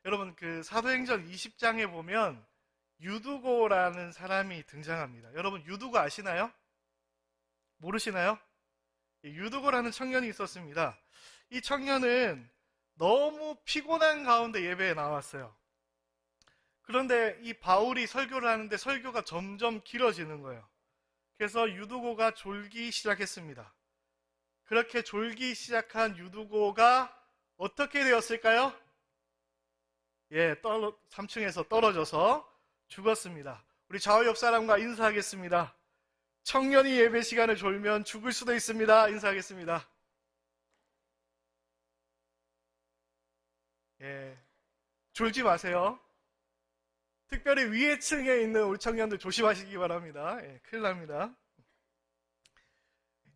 여러분 그 사도행전 20장에 보면 유두고라는 사람이 등장합니다. 여러분 유두고 아시나요? 모르시나요? 유두고라는 청년이 있었습니다. 이 청년은 너무 피곤한 가운데 예배에 나왔어요. 그런데 이 바울이 설교를 하는데 설교가 점점 길어지는 거예요. 그래서 유두고가 졸기 시작했습니다. 그렇게 졸기 시작한 유두고가 어떻게 되었을까요? 3층에서 떨어져서 죽었습니다. 우리 좌우 옆 사람과 인사하겠습니다. 청년이 예배 시간을 졸면 죽을 수도 있습니다. 인사하겠습니다. 졸지 마세요. 특별히 위에 층에 있는 우리 청년들 조심하시기 바랍니다. 큰일 납니다.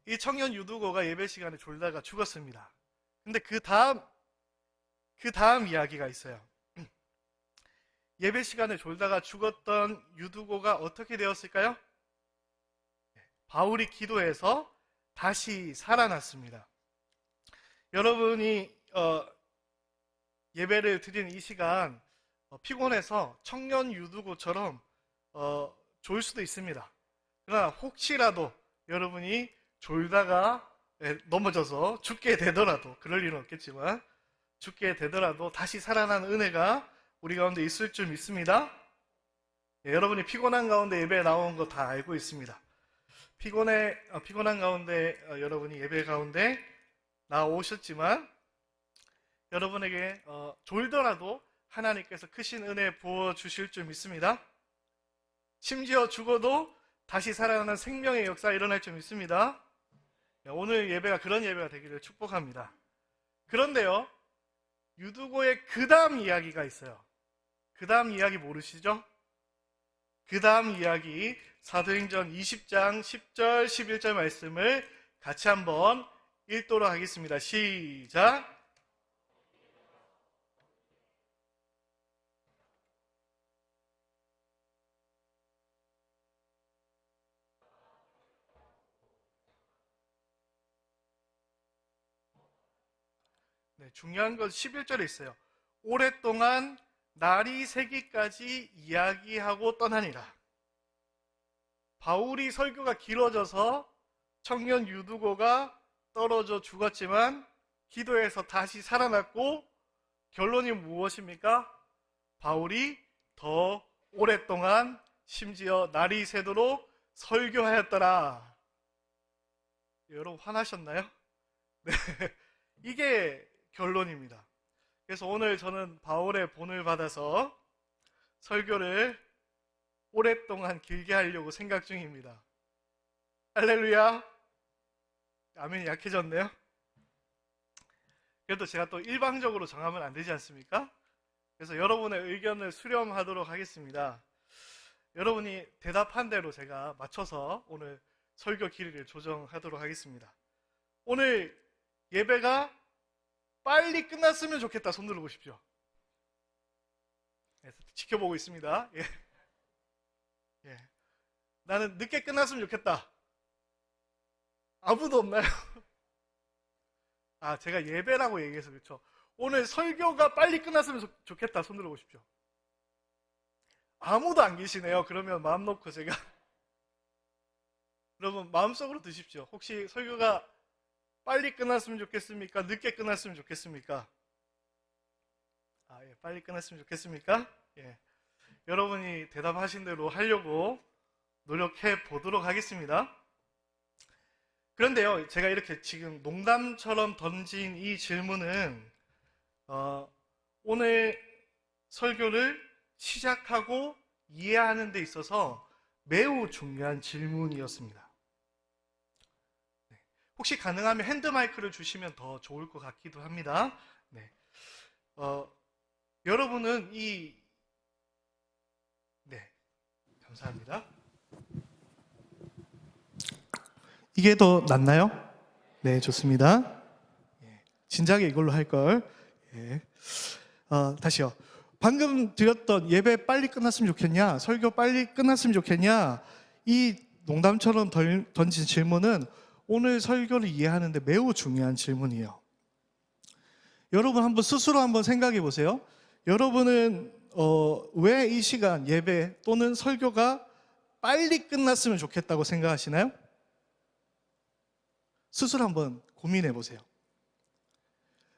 이 청년 유두고가 예배 시간에 졸다가 죽었습니다. 근데 그 다음 이야기가 있어요. 예배 시간에 졸다가 죽었던 유두고가 어떻게 되었을까요? 바울이 기도해서 다시 살아났습니다. 여러분이 예배를 드리는 이 시간 피곤해서 청년 유두고처럼 졸 수도 있습니다. 그러나 혹시라도 여러분이 졸다가 넘어져서 죽게 되더라도, 그럴 일은 없겠지만 죽게 되더라도 다시 살아나는 은혜가 우리 가운데 있을 줄 믿습니다. 여러분이 피곤한 가운데 예배에 나온 거 다 알고 있습니다. 피곤한 가운데 여러분이 예배 가운데 나오셨지만 여러분에게 졸더라도 하나님께서 크신 은혜 부어주실 줄 믿습니다. 심지어 죽어도 다시 살아나는 생명의 역사 일어날 줄 믿습니다. 오늘 예배가 그런 예배가 되기를 축복합니다. 그런데요, 유두고의 그 다음 이야기가 있어요. 그 다음 이야기 모르시죠? 그 다음 이야기 사도행전 20장 10절 11절 말씀을 같이 한번 읽도록 하겠습니다. 시작! 중요한 건 11절에 있어요. 오랫동안 날이 새기까지 이야기하고 떠나니라. 바울이 설교가 길어져서 청년 유두고가 떨어져 죽었지만 기도해서 다시 살아났고 결론이 무엇입니까? 바울이 더 오랫동안 심지어 날이 새도록 설교하였더라. 여러분 화나셨나요? 네, 이게 결론입니다. 그래서 오늘 저는 바울의 본을 받아서 설교를 오랫동안 길게 하려고 생각 중입니다. 할렐루야. 아멘이 약해졌네요. 그래도 제가 또 일방적으로 정하면 안 되지 않습니까? 그래서 여러분의 의견을 수렴하도록 하겠습니다. 여러분이 대답한 대로 제가 맞춰서 오늘 설교 길이를 조정하도록 하겠습니다. 오늘 예배가 빨리 끝났으면 좋겠다. 손 들어보십시오. 지켜보고 있습니다. 나는 늦게 끝났으면 좋겠다. 아무도 없나요? 제가 예배라고 얘기해서 그렇죠. 오늘 설교가 빨리 끝났으면 좋겠다. 손 들어보십시오. 아무도 안 계시네요. 그러면 마음 놓고 제가 여러분 마음속으로 드십시오. 혹시 설교가 빨리 끝났으면 좋겠습니까? 늦게 끝났으면 좋겠습니까? 빨리 끝났으면 좋겠습니까? 여러분이 대답하신 대로 하려고 노력해 보도록 하겠습니다. 그런데요, 제가 이렇게 지금 농담처럼 던진 이 질문은 오늘 설교를 시작하고 이해하는 데 있어서 매우 중요한 질문이었습니다. 혹시 가능하면 핸드마이크를 주시면 더 좋을 것 같기도 합니다. 여러분은 감사합니다. 이게 더 낫나요? 네, 좋습니다. 진작에 이걸로 할걸. 다시요. 방금 드렸던 예배 빨리 끝났으면 좋겠냐, 설교 빨리 끝났으면 좋겠냐, 이 농담처럼 던진 질문은 오늘 설교를 이해하는데 매우 중요한 질문이에요. 여러분 한번 스스로 한번 생각해 보세요. 여러분은 왜 이 시간 예배 또는 설교가 빨리 끝났으면 좋겠다고 생각하시나요? 스스로 한번 고민해 보세요.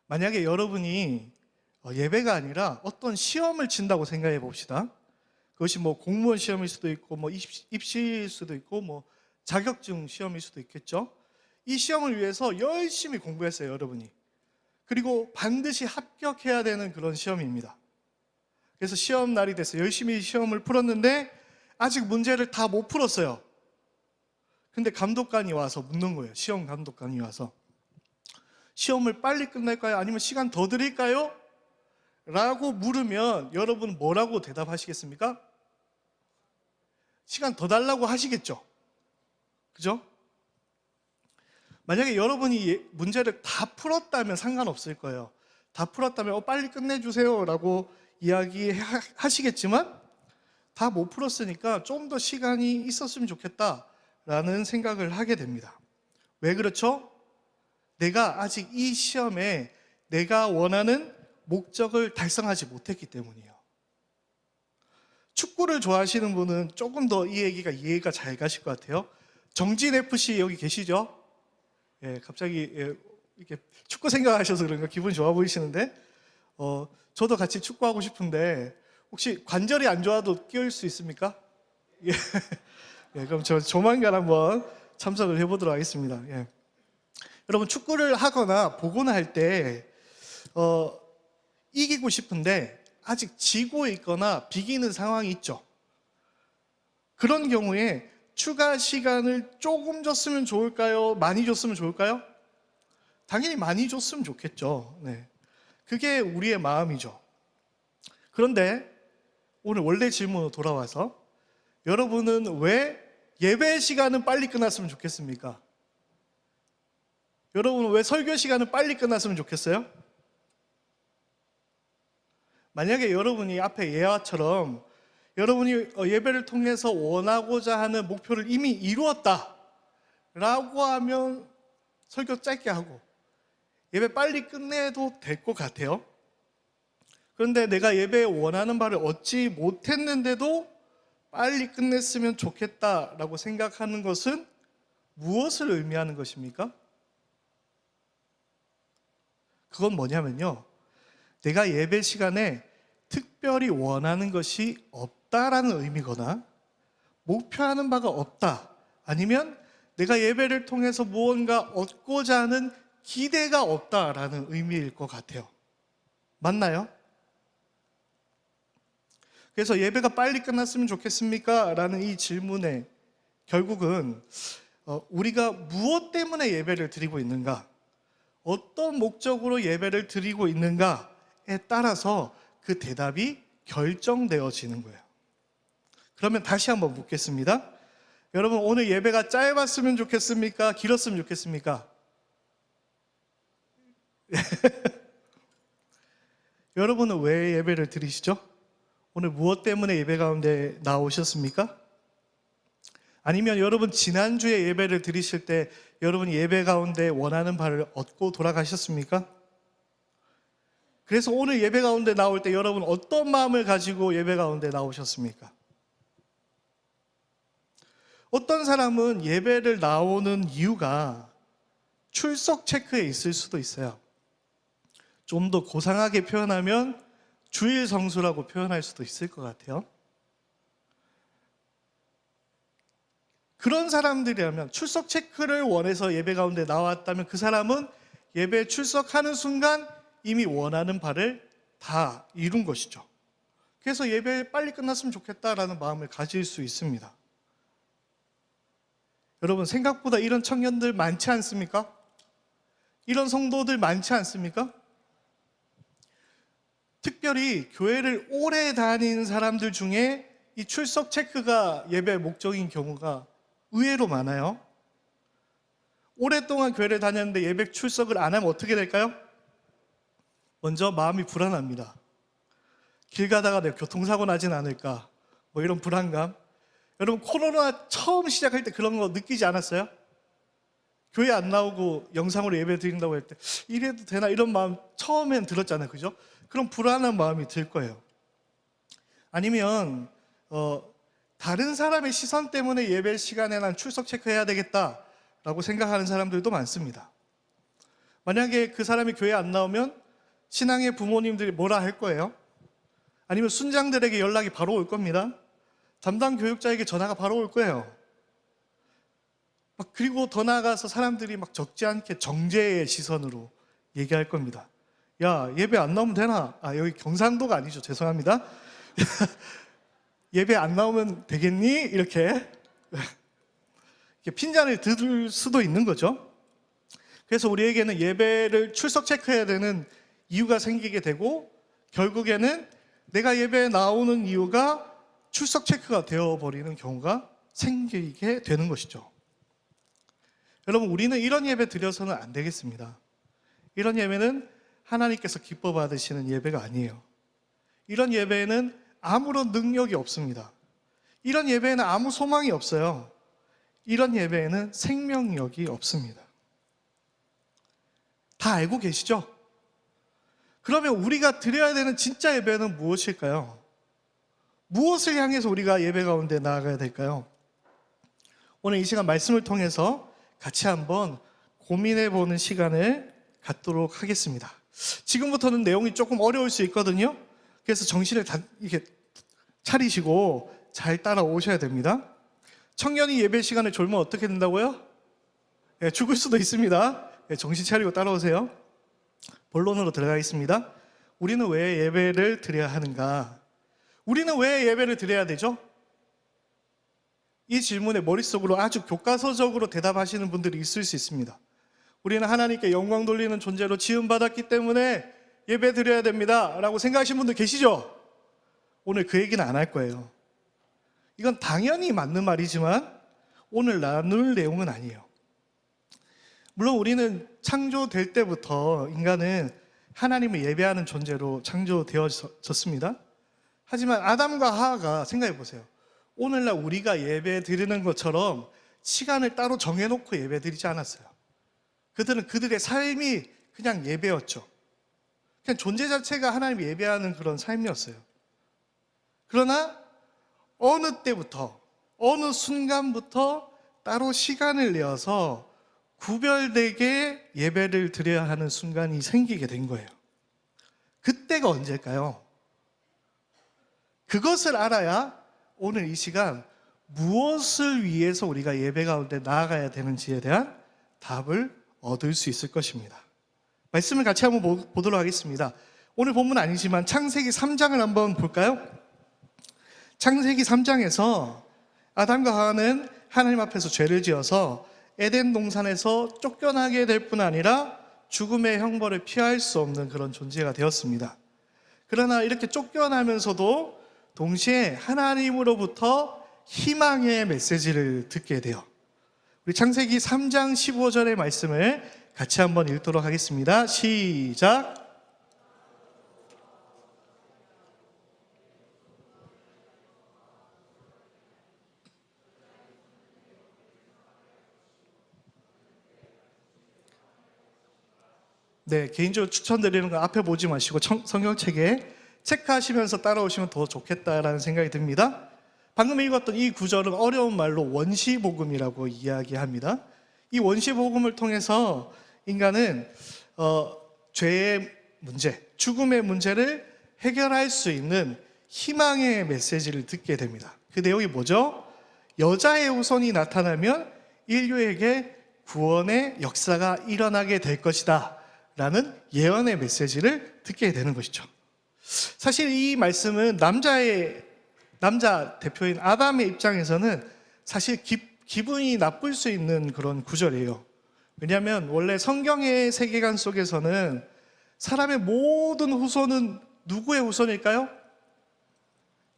만약에 여러분이 예배가 아니라 어떤 시험을 친다고 생각해 봅시다. 그것이 뭐 공무원 시험일 수도 있고 뭐 입시일 수도 있고 뭐 자격증 시험일 수도 있겠죠. 이 시험을 위해서 열심히 공부했어요, 여러분이. 그리고 반드시 합격해야 되는 그런 시험입니다. 그래서 시험 날이 돼서 열심히 시험을 풀었는데 아직 문제를 다 못 풀었어요. 근데 감독관이 와서 묻는 거예요. 시험 감독관이 와서 시험을 빨리 끝낼까요? 아니면 시간 더 드릴까요? 라고 물으면 여러분 뭐라고 대답하시겠습니까? 시간 더 달라고 하시겠죠? 그죠? 만약에 여러분이 문제를 다 풀었다면 상관없을 거예요. 다 풀었다면 빨리 끝내주세요 라고 이야기하시겠지만 다 못 풀었으니까 좀 더 시간이 있었으면 좋겠다라는 생각을 하게 됩니다. 왜 그렇죠? 내가 아직 이 시험에 내가 원하는 목적을 달성하지 못했기 때문이에요. 축구를 좋아하시는 분은 조금 더 이 얘기가 이해가 잘 가실 것 같아요. 정진 FC 여기 계시죠? 예, 갑자기 이렇게 축구 생각하셔서 그런가 기분 좋아 보이시는데 저도 같이 축구하고 싶은데 혹시 관절이 안 좋아도 끼울 수 있습니까? 예, 예, 그럼 저 조만간 한번 참석을 해보도록 하겠습니다. 예. 여러분 축구를 하거나 보거나 할 때 이기고 싶은데 아직 지고 있거나 비기는 상황이 있죠. 그런 경우에 추가 시간을 조금 줬으면 좋을까요? 많이 줬으면 좋을까요? 당연히 많이 줬으면 좋겠죠. 네. 그게 우리의 마음이죠. 그런데 오늘 원래 질문으로 돌아와서 여러분은 왜 예배 시간은 빨리 끝났으면 좋겠습니까? 여러분은 왜 설교 시간은 빨리 끝났으면 좋겠어요? 만약에 여러분이 앞에 예화처럼 여러분이 예배를 통해서 원하고자 하는 목표를 이미 이루었다 라고 하면 설교 짧게 하고 예배 빨리 끝내도 될 것 같아요. 그런데 내가 예배에 원하는 바를 얻지 못했는데도 빨리 끝냈으면 좋겠다라고 생각하는 것은 무엇을 의미하는 것입니까? 그건 뭐냐면요, 내가 예배 시간에 특별히 원하는 것이 없다라는 의미거나 목표하는 바가 없다, 아니면 내가 예배를 통해서 무언가 얻고자 하는 기대가 없다라는 의미일 것 같아요. 맞나요? 그래서 예배가 빨리 끝났으면 좋겠습니까? 라는 이 질문에 결국은 우리가 무엇 때문에 예배를 드리고 있는가, 어떤 목적으로 예배를 드리고 있는가에 따라서 그 대답이 결정되어지는 거예요. 그러면 다시 한번 묻겠습니다. 여러분 오늘 예배가 짧았으면 좋겠습니까? 길었으면 좋겠습니까? 여러분은 왜 예배를 드리시죠? 오늘 무엇 때문에 예배 가운데 나오셨습니까? 아니면 여러분 지난주에 예배를 드리실 때 여러분이 예배 가운데 원하는 바를 얻고 돌아가셨습니까? 그래서 오늘 예배 가운데 나올 때 여러분 어떤 마음을 가지고 예배 가운데 나오셨습니까? 어떤 사람은 예배를 나오는 이유가 출석 체크에 있을 수도 있어요. 좀 더 고상하게 표현하면 주일 성수라고 표현할 수도 있을 것 같아요. 그런 사람들이라면 출석 체크를 원해서 예배 가운데 나왔다면 그 사람은 예배에 출석하는 순간 이미 원하는 바를 다 이룬 것이죠. 그래서 예배 빨리 끝났으면 좋겠다라는 마음을 가질 수 있습니다. 여러분 생각보다 이런 청년들 많지 않습니까? 이런 성도들 많지 않습니까? 특별히 교회를 오래 다닌 사람들 중에 이 출석 체크가 예배의 목적인 경우가 의외로 많아요. 오랫동안 교회를 다녔는데 예배 출석을 안 하면 어떻게 될까요? 먼저 마음이 불안합니다. 길 가다가 내가 교통사고 나진 않을까, 뭐 이런 불안감. 여러분 코로나 처음 시작할 때 그런 거 느끼지 않았어요? 교회 안 나오고 영상으로 예배 드린다고 할 때 이래도 되나 이런 마음 처음엔 들었잖아요, 그죠? 그런 불안한 마음이 들 거예요. 아니면 다른 사람의 시선 때문에 예배 시간에 난 출석 체크해야 되겠다라고 생각하는 사람들도 많습니다. 만약에 그 사람이 교회 안 나오면 신앙의 부모님들이 뭐라 할 거예요? 아니면 순장들에게 연락이 바로 올 겁니다. 담당 교육자에게 전화가 바로 올 거예요. 그리고 더 나아가서 사람들이 적지 않게 정죄의 시선으로 얘기할 겁니다. 야, 예배 안 나오면 되나? 여기 경상도가 아니죠. 죄송합니다. 예배 안 나오면 되겠니? 이렇게 핀잔을 들 수도 있는 거죠. 그래서 우리에게는 예배를 출석 체크해야 되는 이유가 생기게 되고, 결국에는 내가 예배에 나오는 이유가 출석 체크가 되어버리는 경우가 생기게 되는 것이죠. 여러분, 우리는 이런 예배 드려서는 안 되겠습니다. 이런 예배는 하나님께서 기뻐 받으시는 예배가 아니에요. 이런 예배에는 아무런 능력이 없습니다. 이런 예배에는 아무 소망이 없어요. 이런 예배에는 생명력이 없습니다. 다 알고 계시죠? 그러면 우리가 드려야 되는 진짜 예배는 무엇일까요? 무엇을 향해서 우리가 예배 가운데 나아가야 될까요? 오늘 이 시간 말씀을 통해서 같이 한번 고민해 보는 시간을 갖도록 하겠습니다. 지금부터는 내용이 조금 어려울 수 있거든요. 그래서 정신을 이렇게 차리시고 잘 따라오셔야 됩니다. 청년이 예배 시간에 졸면 어떻게 된다고요? 죽을 수도 있습니다. 정신 차리고 따라오세요. 본론으로 들어가겠습니다. 우리는 왜 예배를 드려야 하는가? 우리는 왜 예배를 드려야 되죠? 이 질문에 머릿속으로 아주 교과서적으로 대답하시는 분들이 있을 수 있습니다. 우리는 하나님께 영광 돌리는 존재로 지음받았기 때문에 예배 드려야 됩니다 라고 생각하시는 분들 계시죠? 오늘 그 얘기는 안 할 거예요. 이건 당연히 맞는 말이지만 오늘 나눌 내용은 아니에요. 물론 우리는 창조될 때부터 인간은 하나님을 예배하는 존재로 창조되어졌습니다. 하지만 아담과 하와가 생각해 보세요. 오늘날 우리가 예배 드리는 것처럼 시간을 따로 정해놓고 예배 드리지 않았어요. 그들은 그들의 삶이 그냥 예배였죠. 그냥 존재 자체가 하나님 예배하는 그런 삶이었어요. 그러나 어느 때부터, 어느 순간부터 따로 시간을 내어서 구별되게 예배를 드려야 하는 순간이 생기게 된 거예요. 그때가 언제일까요? 그것을 알아야 오늘 이 시간 무엇을 위해서 우리가 예배 가운데 나아가야 되는지에 대한 답을 얻을 수 있을 것입니다. 말씀을 같이 한번 보도록 하겠습니다. 오늘 본문 아니지만 창세기 3장을 한번 볼까요? 창세기 3장에서 아담과 하와는 하나님 앞에서 죄를 지어서 에덴 동산에서 쫓겨나게 될 뿐 아니라 죽음의 형벌을 피할 수 없는 그런 존재가 되었습니다. 그러나 이렇게 쫓겨나면서도 동시에 하나님으로부터 희망의 메시지를 듣게 돼요. 우리 창세기 3장 15절의 말씀을 같이 한번 읽도록 하겠습니다. 시작. 네, 개인적으로 추천드리는 건 앞에 보지 마시고 성경책에 체크하시면서 따라오시면 더 좋겠다라는 생각이 듭니다. 방금 읽었던 이 구절은 어려운 말로 원시복음이라고 이야기합니다. 이 원시복음을 통해서 인간은 죄의 문제, 죽음의 문제를 해결할 수 있는 희망의 메시지를 듣게 됩니다. 그 내용이 뭐죠? 여자의 후손이 나타나면 인류에게 구원의 역사가 일어나게 될 것이다 라는 예언의 메시지를 듣게 되는 것이죠. 사실 이 말씀은 남자 대표인 아담의 입장에서는 사실 기분이 나쁠 수 있는 그런 구절이에요. 왜냐하면 원래 성경의 세계관 속에서는 사람의 모든 후손은 누구의 후손일까요?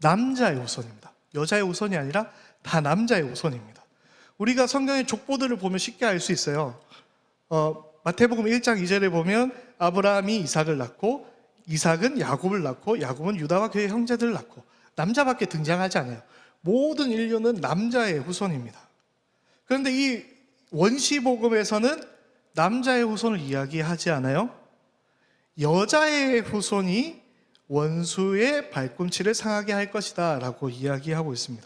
남자의 후손입니다. 여자의 후손이 아니라 다 남자의 후손입니다. 우리가 성경의 족보들을 보면 쉽게 알 수 있어요. 마태복음 1장 2절에 보면 아브라함이 이삭을 낳고 이삭은 야곱을 낳고 야곱은 유다와 그의 형제들을 낳고 남자밖에 등장하지 않아요. 모든 인류는 남자의 후손입니다. 그런데 이 원시복음에서는 남자의 후손을 이야기하지 않아요. 여자의 후손이 원수의 발꿈치를 상하게 할 것이다 라고 이야기하고 있습니다.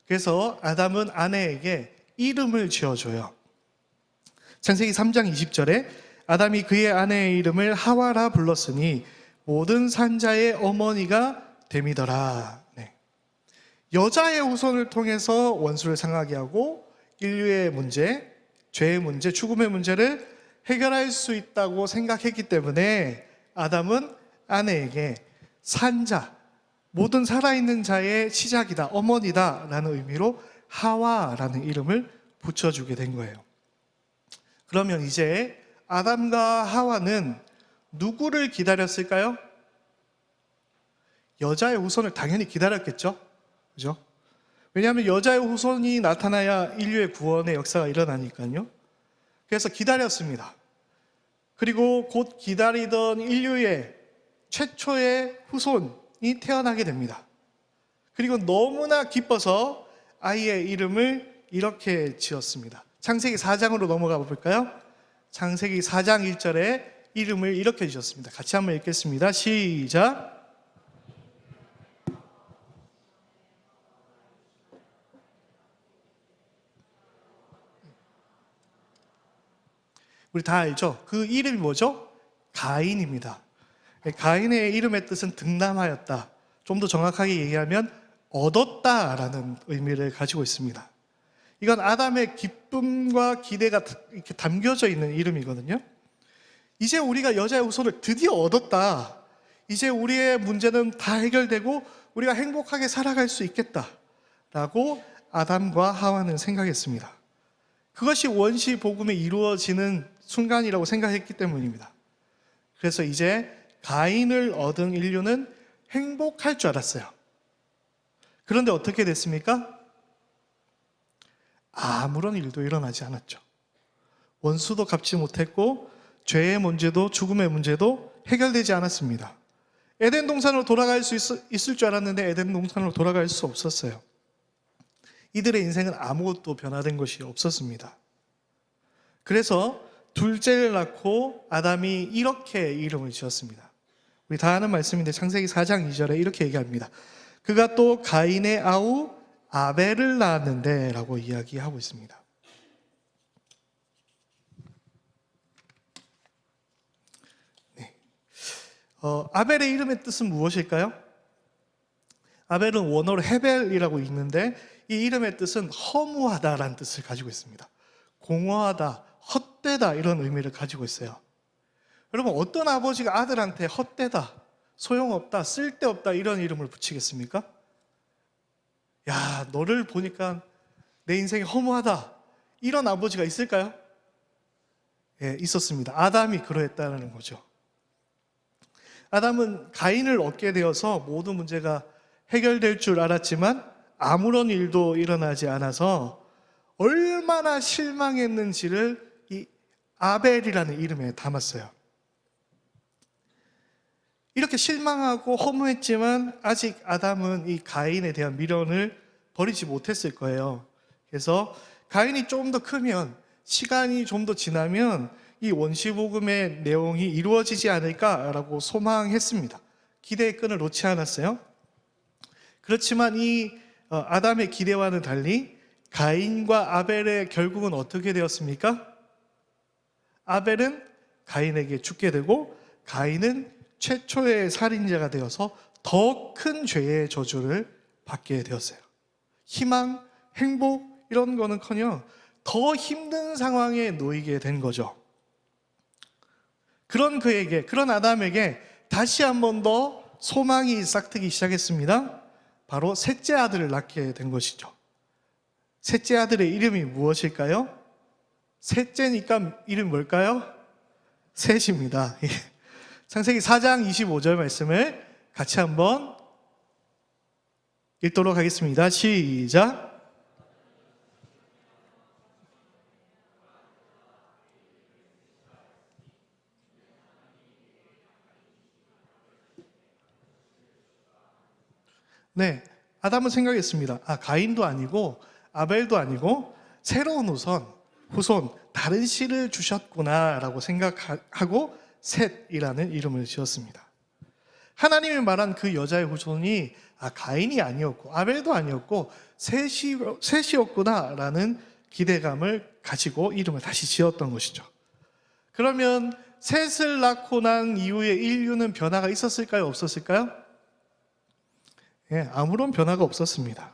그래서 아담은 아내에게 이름을 지어줘요. 창세기 3장 20절에 아담이 그의 아내의 이름을 하와라 불렀으니 모든 산자의 어머니가 됨이더라. 네. 여자의 후손을 통해서 원수를 상하게 하고 인류의 문제, 죄의 문제, 죽음의 문제를 해결할 수 있다고 생각했기 때문에 아담은 아내에게 산자, 모든 살아있는 자의 시작이다, 어머니다 라는 의미로 하와라는 이름을 붙여주게 된 거예요. 그러면 이제 아담과 하와는 누구를 기다렸을까요? 여자의 후손을 당연히 기다렸겠죠? 그죠? 왜냐하면 여자의 후손이 나타나야 인류의 구원의 역사가 일어나니까요. 그래서 기다렸습니다. 그리고 곧 기다리던 인류의 최초의 후손이 태어나게 됩니다. 그리고 너무나 기뻐서 아이의 이름을 이렇게 지었습니다. 창세기 4장으로 넘어가 볼까요? 창세기 4장 1절에 이름을 이렇게 지었습니다. 같이 한번 읽겠습니다. 시작. 우리 다 알죠? 그 이름이 뭐죠? 가인입니다. 가인의 이름의 뜻은 득남하였다. 좀 더 정확하게 얘기하면 얻었다라는 의미를 가지고 있습니다. 이건 아담의 기쁨과 기대가 이렇게 담겨져 있는 이름이거든요. 이제 우리가 여자의 후손을 드디어 얻었다. 이제 우리의 문제는 다 해결되고 우리가 행복하게 살아갈 수 있겠다라고 아담과 하와는 생각했습니다. 그것이 원시 복음에 이루어지는 순간이라고 생각했기 때문입니다. 그래서 이제 가인을 얻은 인류는 행복할 줄 알았어요. 그런데 어떻게 됐습니까? 아무런 일도 일어나지 않았죠. 원수도 갚지 못했고 죄의 문제도 죽음의 문제도 해결되지 않았습니다. 에덴 동산으로 돌아갈 수 있을 줄 알았는데 에덴 동산으로 돌아갈 수 없었어요. 이들의 인생은 아무것도 변화된 것이 없었습니다. 그래서 둘째를 낳고 아담이 이렇게 이름을 지었습니다. 우리 다 아는 말씀인데 창세기 4장 2절에 이렇게 얘기합니다. 그가 또 가인의 아우 아벨을 낳았는데 라고 이야기하고 있습니다. 네. 아벨의 이름의 뜻은 무엇일까요? 아벨은 원어로 헤벨이라고 읽는데 이 이름의 뜻은 허무하다라는 뜻을 가지고 있습니다. 공허하다, 헛되다 이런 의미를 가지고 있어요. 여러분, 어떤 아버지가 아들한테 헛되다, 소용없다, 쓸데없다 이런 이름을 붙이겠습니까? 야, 너를 보니까 내 인생이 허무하다 이런 아버지가 있을까요? 예, 있었습니다. 아담이 그러했다는 거죠. 아담은 가인을 얻게 되어서 모든 문제가 해결될 줄 알았지만 아무런 일도 일어나지 않아서 얼마나 실망했는지를 이 아벨이라는 이름에 담았어요. 이렇게 실망하고 허무했지만 아직 아담은 이 가인에 대한 미련을 버리지 못했을 거예요. 그래서 가인이 좀 더 크면, 시간이 좀 더 지나면 이 원시복음의 내용이 이루어지지 않을까라고 소망했습니다. 기대의 끈을 놓지 않았어요. 그렇지만 이 아담의 기대와는 달리 가인과 아벨의 결국은 어떻게 되었습니까? 아벨은 가인에게 죽게 되고 가인은 최초의 살인자가 되어서 더 큰 죄의 저주를 받게 되었어요. 희망, 행복 이런 거는커녕 더 힘든 상황에 놓이게 된 거죠. 그런 그에게, 그런 아담에게 다시 한 번 더 소망이 싹트기 시작했습니다. 바로 셋째 아들을 낳게 된 것이죠. 셋째 아들의 이름이 무엇일까요? 셋째니까 이름이 뭘까요? 셋입니다. 창세기 4장 25절 말씀을 같이 한번 읽도록 하겠습니다. 시작. 네, 아담은 생각했습니다. 가인도 아니고 아벨도 아니고 새로운 후손 다른 씨를 주셨구나 라고 생각하고 셋이라는 이름을 지었습니다. 하나님이 말한 그 여자의 후손이 가인이 아니었고 아벨도 아니었고 셋이었구나라는 기대감을 가지고 이름을 다시 지었던 것이죠. 그러면 셋을 낳고 난 이후에 인류는 변화가 있었을까요? 없었을까요? 아무런 변화가 없었습니다.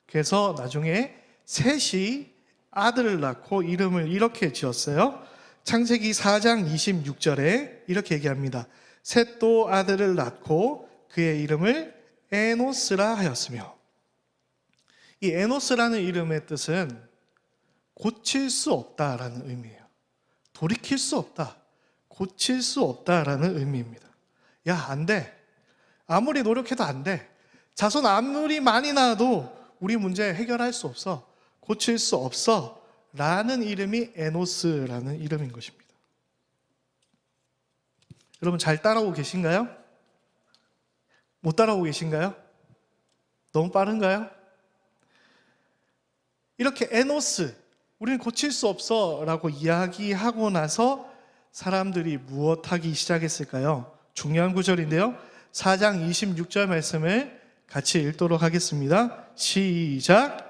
그래서 나중에 셋이 아들을 낳고 이름을 이렇게 지었어요. 창세기 4장 26절에 이렇게 얘기합니다. 셋도 아들을 낳고 그의 이름을 에노스라 하였으며, 이 에노스라는 이름의 뜻은 고칠 수 없다라는 의미예요. 돌이킬 수 없다, 고칠 수 없다라는 의미입니다. 야, 안 돼. 아무리 노력해도 안 돼. 자손 아무리 많이 낳아도 우리 문제 해결할 수 없어. 고칠 수 없어. 라는 이름이 에노스라는 이름인 것입니다. 여러분 잘 따라오고 계신가요? 못 따라오고 계신가요? 너무 빠른가요? 이렇게 에노스, 우리는 고칠 수 없어 라고 이야기하고 나서 사람들이 무엇하기 시작했을까요? 중요한 구절인데요. 4장 26절 말씀을 같이 읽도록 하겠습니다. 시작.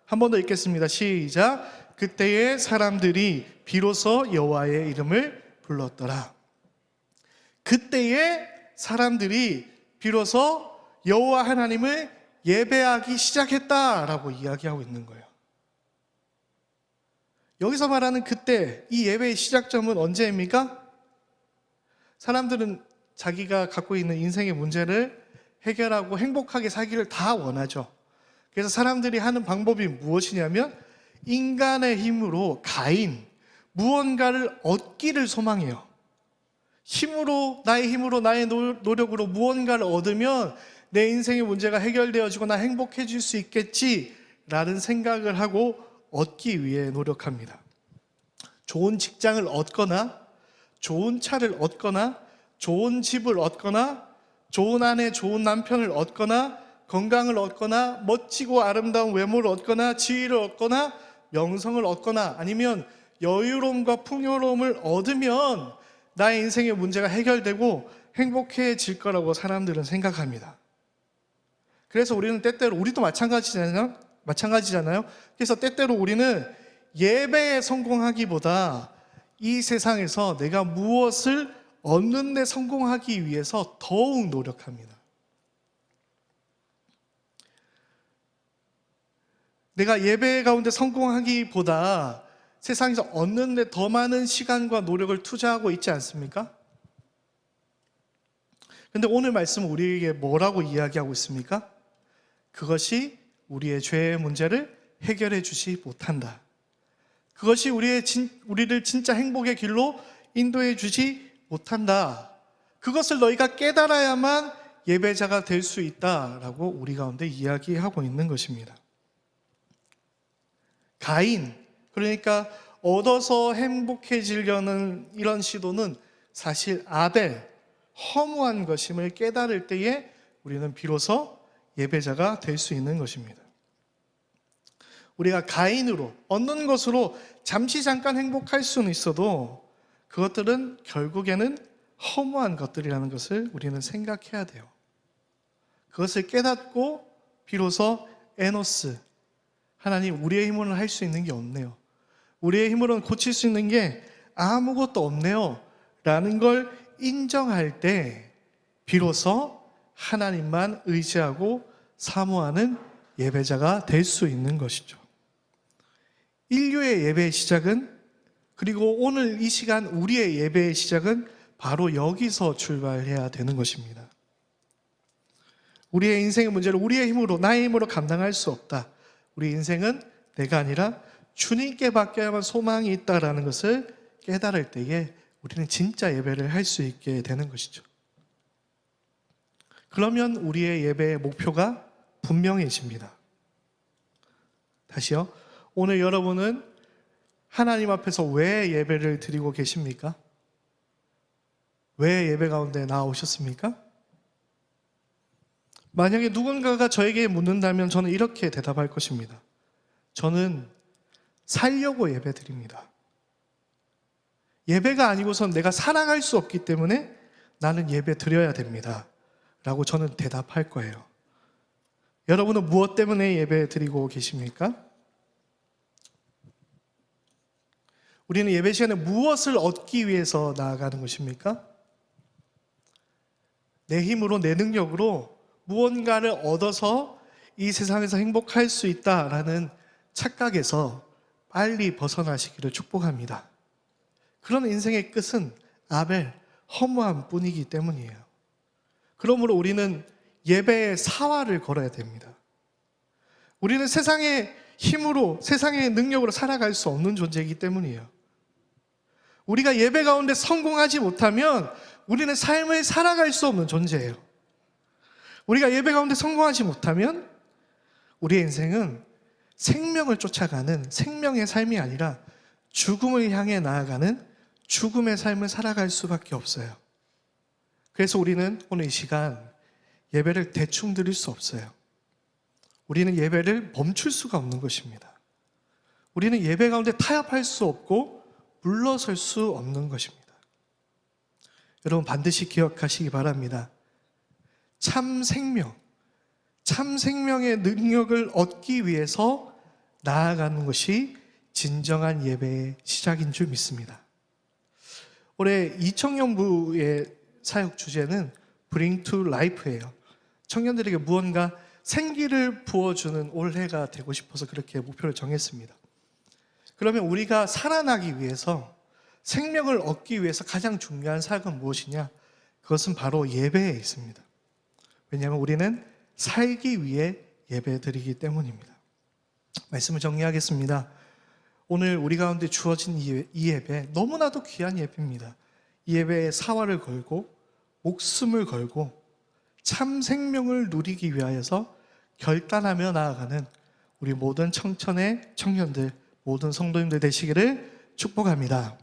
한 번 더 읽겠습니다. 시작. 그때의 사람들이 비로소 여호와의 이름을 불렀더라. 그때의 사람들이 비로소 여호와 하나님을 예배하기 시작했다라고 이야기하고 있는 거예요. 여기서 말하는 그때, 이 예배의 시작점은 언제입니까? 사람들은 자기가 갖고 있는 인생의 문제를 해결하고 행복하게 살기를 다 원하죠. 그래서 사람들이 하는 방법이 무엇이냐면 인간의 힘으로 무언가를 얻기를 소망해요. 나의 힘으로, 나의 노력으로 무언가를 얻으면 내 인생의 문제가 해결되어지고 나 행복해질 수 있겠지라는 생각을 하고 얻기 위해 노력합니다. 좋은 직장을 얻거나, 좋은 차를 얻거나, 좋은 집을 얻거나, 좋은 아내, 좋은 남편을 얻거나, 건강을 얻거나, 멋지고 아름다운 외모를 얻거나, 지위를 얻거나, 명성을 얻거나, 아니면 여유로움과 풍요로움을 얻으면 나의 인생의 문제가 해결되고 행복해질 거라고 사람들은 생각합니다. 그래서 우리는 때때로, 우리도 마찬가지잖아요. 그래서 때때로 우리는 예배에 성공하기보다 이 세상에서 내가 무엇을 얻는 데 성공하기 위해서 더욱 노력합니다. 내가 예배 가운데 성공하기보다 세상에서 얻는 데 더 많은 시간과 노력을 투자하고 있지 않습니까? 근데 오늘 말씀은 우리에게 뭐라고 이야기하고 있습니까? 그것이 우리의 죄의 문제를 해결해 주지 못한다. 그것이 우리를 진짜 행복의 길로 인도해 주지 못한다. 그것을 너희가 깨달아야만 예배자가 될 수 있다라고 우리 가운데 이야기하고 있는 것입니다. 가인, 그러니까 얻어서 행복해지려는 이런 시도는 사실 아벨, 허무한 것임을 깨달을 때에 우리는 비로소 예배자가 될 수 있는 것입니다. 우리가 가인으로, 얻는 것으로 잠깐 행복할 수는 있어도 그것들은 결국에는 허무한 것들이라는 것을 우리는 생각해야 돼요. 그것을 깨닫고 비로소 에노스, 하나님, 우리의 힘으로는 할 수 있는 게 없네요. 우리의 힘으로는 고칠 수 있는 게 아무것도 없네요 라는 걸 인정할 때 비로소 하나님만 의지하고 사모하는 예배자가 될 수 있는 것이죠. 인류의 예배의 시작은, 그리고 오늘 이 시간 우리의 예배의 시작은 바로 여기서 출발해야 되는 것입니다. 우리의 인생의 문제를 우리의 힘으로, 나의 힘으로 감당할 수 없다. 우리 인생은 내가 아니라 주님께 맡겨야만 소망이 있다라는 것을 깨달을 때에 우리는 진짜 예배를 할 수 있게 되는 것이죠. 그러면 우리의 예배의 목표가 분명해집니다. 다시요. 오늘 여러분은 하나님 앞에서 왜 예배를 드리고 계십니까? 왜 예배 가운데 나오셨습니까? 만약에 누군가가 저에게 묻는다면 저는 이렇게 대답할 것입니다. 저는 살려고 예배 드립니다. 예배가 아니고선 내가 살아갈 수 없기 때문에 나는 예배 드려야 됩니다 라고 저는 대답할 거예요. 여러분은 무엇 때문에 예배 드리고 계십니까? 우리는 예배 시간에 무엇을 얻기 위해서 나아가는 것입니까? 내 힘으로, 내 능력으로 무언가를 얻어서 이 세상에서 행복할 수 있다라는 착각에서 빨리 벗어나시기를 축복합니다. 그런 인생의 끝은 아벨, 허무함 뿐이기 때문이에요. 그러므로 우리는 예배의 사활을 걸어야 됩니다. 우리는 세상의 힘으로, 세상의 능력으로 살아갈 수 없는 존재이기 때문이에요. 우리가 예배 가운데 성공하지 못하면 우리는 삶을 살아갈 수 없는 존재예요. 우리가 예배 가운데 성공하지 못하면 우리의 인생은 생명을 쫓아가는 생명의 삶이 아니라 죽음을 향해 나아가는 죽음의 삶을 살아갈 수밖에 없어요. 그래서 우리는 오늘 이 시간 예배를 대충 드릴 수 없어요. 우리는 예배를 멈출 수가 없는 것입니다. 우리는 예배 가운데 타협할 수 없고 물러설 수 없는 것입니다. 여러분 반드시 기억하시기 바랍니다. 참 생명의 능력을 얻기 위해서 나아가는 것이 진정한 예배의 시작인 줄 믿습니다. 올해 이청년부의 사역 주제는 Bring to Life예요. 청년들에게 무언가 생기를 부어주는 올해가 되고 싶어서 그렇게 목표를 정했습니다. 그러면 우리가 살아나기 위해서, 생명을 얻기 위해서 가장 중요한 사역은 무엇이냐? 그것은 바로 예배에 있습니다. 왜냐하면 우리는 살기 위해 예배드리기 때문입니다. 말씀을 정리하겠습니다. 오늘 우리 가운데 주어진 이 예배, 너무나도 귀한 예배입니다. 이 예배에 사활을 걸고 목숨을 걸고 참 생명을 누리기 위하여서 결단하며 나아가는 우리 모든 청천의 청년들, 모든 성도님들 되시기를 축복합니다.